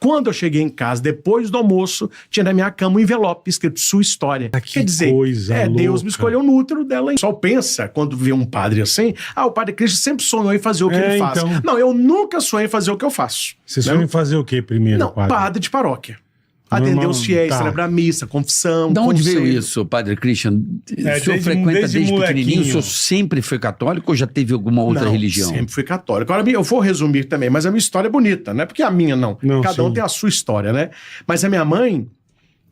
Quando eu cheguei em casa, depois do almoço, tinha na minha cama um envelope escrito sua história. Quer dizer, Deus me escolheu no útero dela. O pessoal pensa, quando vê um padre assim, o padre Cristo sempre sonhou em fazer o que ele faz. Então... Não, eu nunca sonhei em fazer o que eu faço. Você sonhou em fazer o que primeiro, Não, padre de paróquia. Atender os fiéis, celebrar a missa, confissão. De onde veio isso, Padre Christian? O senhor frequenta desde pequenininho? O senhor sempre foi católico ou já teve alguma outra religião? Sempre fui católico. Agora, eu vou resumir também, mas a minha história é bonita, não é porque a minha não. Cada um tem a sua história, né? Mas a minha mãe,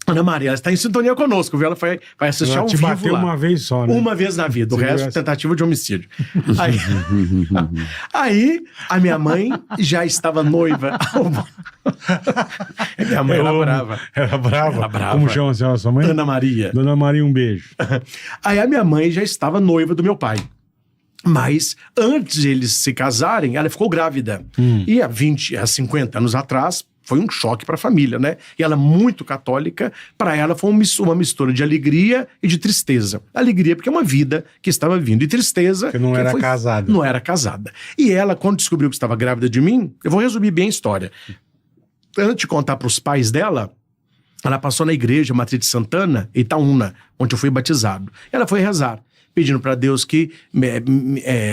Ana Maria, ela está em sintonia conosco, viu? Ela vai assistir ao vivo lá. Bateu uma vez só, né? Uma vez na vida, o resto tentativa de homicídio. Aí a minha mãe já estava noiva. Minha mãe era brava. Era brava? Como chama a sua mãe? Ana Maria. Dona Maria, um beijo. Aí a minha mãe já estava noiva do meu pai. Mas antes de eles se casarem, ela ficou grávida. E há 50 anos atrás, foi um choque para a família, né? E ela, muito católica, para ela foi uma mistura de alegria e de tristeza. Alegria porque é uma vida que estava vindo, e tristeza... Porque não era casada. Não era casada. E ela, quando descobriu que estava grávida de mim, eu vou resumir bem a história. Antes de contar para os pais dela, ela passou na igreja Matriz de Santana, Itaúna, onde eu fui batizado. Ela foi rezar, pedindo para Deus que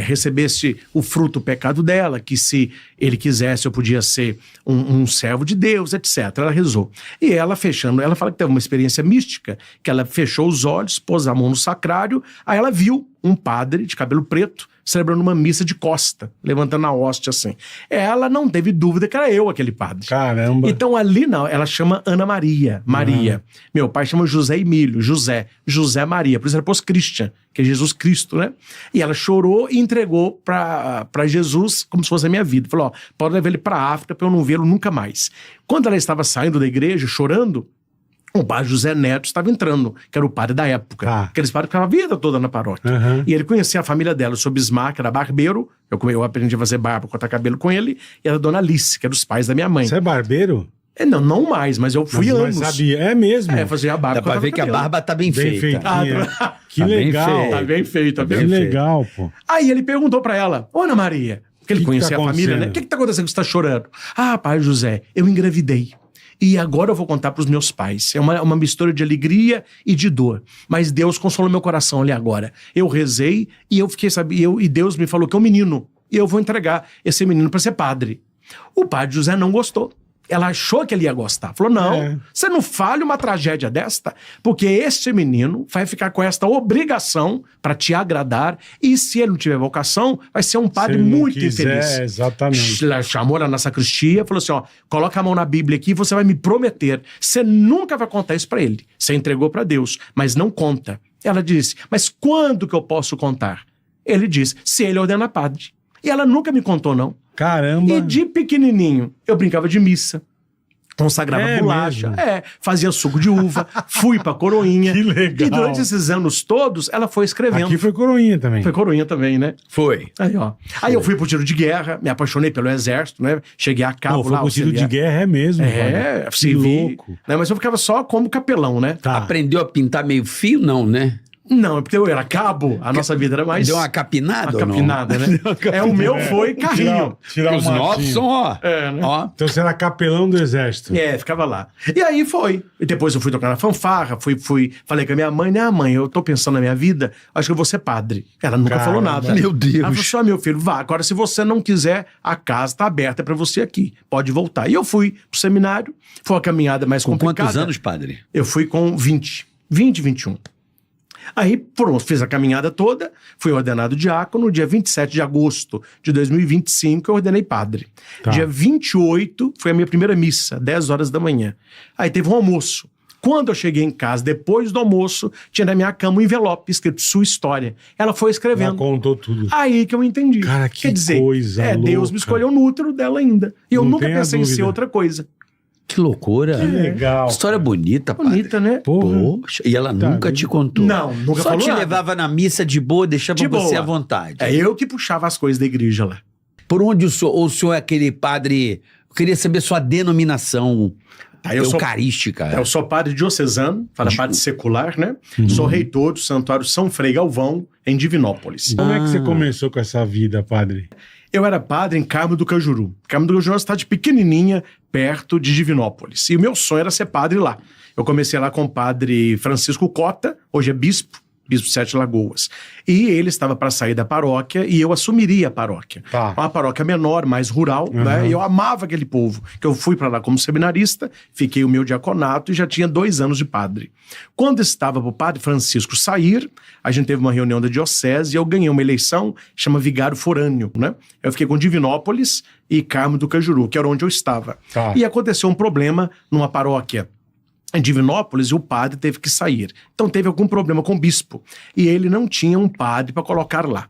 recebesse o fruto do pecado dela, que se ele quisesse eu podia ser um servo de Deus, etc. Ela rezou. E ela ela fala que teve uma experiência mística, que ela fechou os olhos, pôs a mão no sacrário, aí ela viu um padre de cabelo preto celebrando uma missa de costa, levantando a hóstia assim. Ela não teve dúvida que era eu aquele padre. Caramba! Então ali não, ela chama Ana Maria, Maria. Meu pai chama José Emílio, José Maria, por isso ela pôs Christian, que é Jesus Cristo, né? E ela chorou e entregou pra Jesus como se fosse a minha vida. Falou, pode levar ele pra África pra eu não vê-lo nunca mais. Quando ela estava saindo da igreja, chorando, o padre José Neto estava entrando, que era o padre da época. Aqueles padres que ficavam a vida toda na paróquia. E ele conhecia a família dela, o seu Bismarck, era barbeiro. Eu aprendi a fazer barba, cortar cabelo com ele. E a dona Alice, que era dos pais da minha mãe. Você é barbeiro? Não mais, mas eu fui anos. Mas sabia, é mesmo? Fazia a barba. Dá pra ver que a barba tá bem feita. Que legal. Tá bem feita. Que legal, pô. Aí ele perguntou pra ela, Ana Maria, porque ele conhecia a família, né? O que tá acontecendo que você tá chorando? Pai José, eu engravidei. E agora eu vou contar para os meus pais. É uma mistura de alegria e de dor. Mas Deus consolou meu coração ali agora. Eu rezei e eu fiquei, e Deus me falou que é um menino. E eu vou entregar esse menino para ser padre. O padre José não gostou. Ela achou que ele ia gostar. Falou, não, você não fale uma tragédia desta, porque esse menino vai ficar com esta obrigação para te agradar, e se ele não tiver vocação, vai ser um padre muito infeliz. Exatamente. Ela chamou ela na sacristia, falou assim, coloca a mão na Bíblia aqui e você vai me prometer. Você nunca vai contar isso para ele. Você entregou para Deus, mas não conta. Ela disse, mas quando que eu posso contar? Ele disse, se ele ordena padre. E ela nunca me contou, não. Caramba! E de pequenininho, eu brincava de missa, consagrava bolacha, fazia suco de uva, fui pra Coroinha. Que legal! E durante esses anos todos, ela foi escrevendo. Aqui foi Coroinha também. Foi Coroinha também, né? Foi. Aí eu fui pro tiro de guerra, me apaixonei pelo exército, né? Cheguei a cabo lá. Foi pro tiro de guerra, mesmo. Louco. Né? Mas eu ficava só como capelão, né? Aprendeu a pintar meio fio, não, né? Não, é porque eu era cabo, a nossa vida era mais... Deu uma capinada ou não? Capinada, né? O meu foi carrinho. Tirar os nossos são, né? Então você era capelão do exército. Ficava lá. E aí foi. E depois eu fui tocar na fanfarra, falei com a minha mãe, né, mãe, eu tô pensando na minha vida, acho que eu vou ser padre. Ela nunca falou nada. Meu Deus. Ela falou assim, meu filho, vá, agora se você não quiser, a casa tá aberta pra você aqui, pode voltar. E eu fui pro seminário, foi uma caminhada mais complicada. Com quantos anos, padre? Eu fui com 21. Aí, pronto, fiz a caminhada toda, fui ordenado diácono. No dia 27 de agosto de 2025, eu ordenei padre. Dia 28 foi a minha primeira missa, 10 horas da manhã. Aí teve um almoço. Quando eu cheguei em casa, depois do almoço, tinha na minha cama um envelope escrito sua história. Ela foi escrevendo. Ela contou tudo. Aí que eu entendi. Cara, que Quer dizer, coisa louca. Deus me escolheu no útero dela ainda. E eu nunca pensei em ser outra coisa. Que loucura. Que legal. História bonita, padre. Bonita, né? Poxa. E ela nunca te contou. Não, nunca Só falou te nada. levava na missa de boa, deixava você à vontade. É eu que puxava as coisas da igreja lá. Por onde o senhor é aquele padre... Eu queria saber sua denominação eucarística. Eu sou padre diocesano, padre secular, né? Sou reitor do Santuário São Frei Galvão, em Divinópolis. Como é que você começou com essa vida, padre? Eu era padre em Carmo do Cajuru. Carmo do Cajuru é uma cidade pequenininha, perto de Divinópolis. E o meu sonho era ser padre lá. Eu comecei lá com o padre Francisco Cota, hoje é bispo de Sete Lagoas. E ele estava para sair da paróquia e eu assumiria a paróquia. Tá. Uma paróquia menor, mais rural, né? E eu amava aquele povo. Que eu fui para lá como seminarista, fiquei o meu diaconato e já tinha 2 anos de padre. Quando estava para o padre Francisco sair, a gente teve uma reunião da diocese e eu ganhei uma eleição, chama vigário forâneo, né? Eu fiquei com Divinópolis e Carmo do Cajuru, que era onde eu estava. Tá. E aconteceu um problema numa paróquia em Divinópolis, o padre teve que sair. Então teve algum problema com o bispo. E ele não tinha um padre para colocar lá.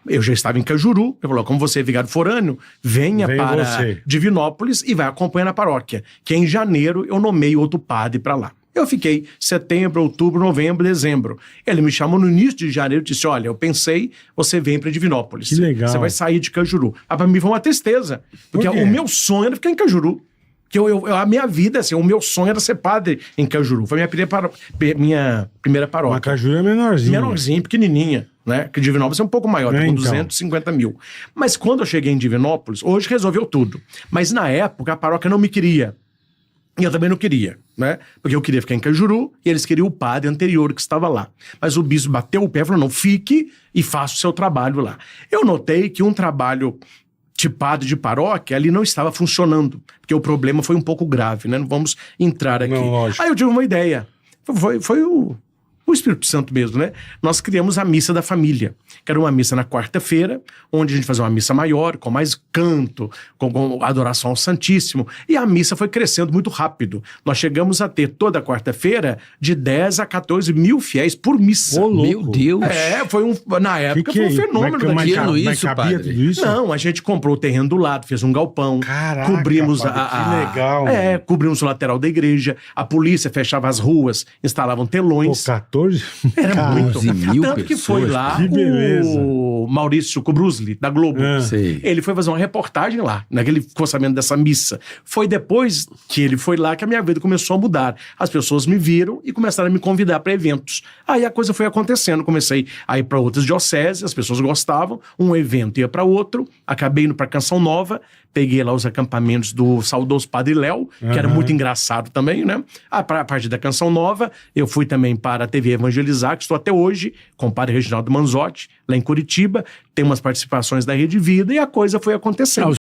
Eu já estava em Cajuru, ele falou, como você é vigário forâneo, venha para Divinópolis e vai acompanhar na paróquia, que em janeiro eu nomeei outro padre para lá. Eu fiquei setembro, outubro, novembro, dezembro. Ele me chamou no início de janeiro e disse, olha, eu pensei, você vem para Divinópolis. Que legal. Você vai sair de Cajuru. Para mim foi uma tristeza, porque o meu sonho era ficar em Cajuru. Que a minha vida, assim, o meu sonho era ser padre em Cajuru. Foi minha primeira paróquia. Mas Cajuru é menorzinho. Menorzinho, pequenininha, né? Que Divinópolis é um pouco maior, com então. 250 mil. Mas quando eu cheguei em Divinópolis, hoje resolveu tudo. Mas na época a paróquia não me queria. E eu também não queria, né? Porque eu queria ficar em Cajuru e eles queriam o padre anterior que estava lá. Mas o bispo bateu o pé e falou, não, fique e faça o seu trabalho lá. Eu notei que um trabalho de padre de paróquia ali não estava funcionando, porque o problema foi um pouco grave, né? Não vamos entrar aqui. Não, lógico. Aí eu tive uma ideia. Foi o Espírito Santo mesmo, né? Nós criamos a missa da família, que era uma missa na quarta-feira, onde a gente fazia uma missa maior, com mais canto, com adoração ao Santíssimo. E a missa foi crescendo muito rápido. Nós chegamos a ter toda quarta-feira de 10 a 14 mil fiéis por missa. Ô, louco. Meu Deus. Na época foi um fenômeno mas daquilo. mas cabia tudo isso? Não, a gente comprou o terreno do lado, fez um galpão. Caraca, cobrimos padre, que legal. Cobrimos o lateral da igreja, a polícia fechava as ruas, instalavam telões. Pô, 14? Era muito. 11 mil Tanto que foi pessoas. lá Que beleza. o Maurício Kubrusli, da Globo. Sei. Ele foi fazer uma reportagem lá, naquele ficou sabendo dessa missa. Foi depois que ele foi lá que a minha vida começou a mudar. As pessoas me viram e começaram a me convidar para eventos. Aí a coisa foi acontecendo. Comecei a ir para outras dioceses, as pessoas gostavam, um evento ia para outro, acabei indo para Canção Nova, peguei lá os acampamentos do saudoso Padre Léo, que era muito engraçado também, né? A partir da Canção Nova, eu fui também para a TV Evangelizar, que estou até hoje, com o Padre Reginaldo Manzotti, lá em Curitiba, tem umas participações da Rede Vida, e a coisa foi acontecendo.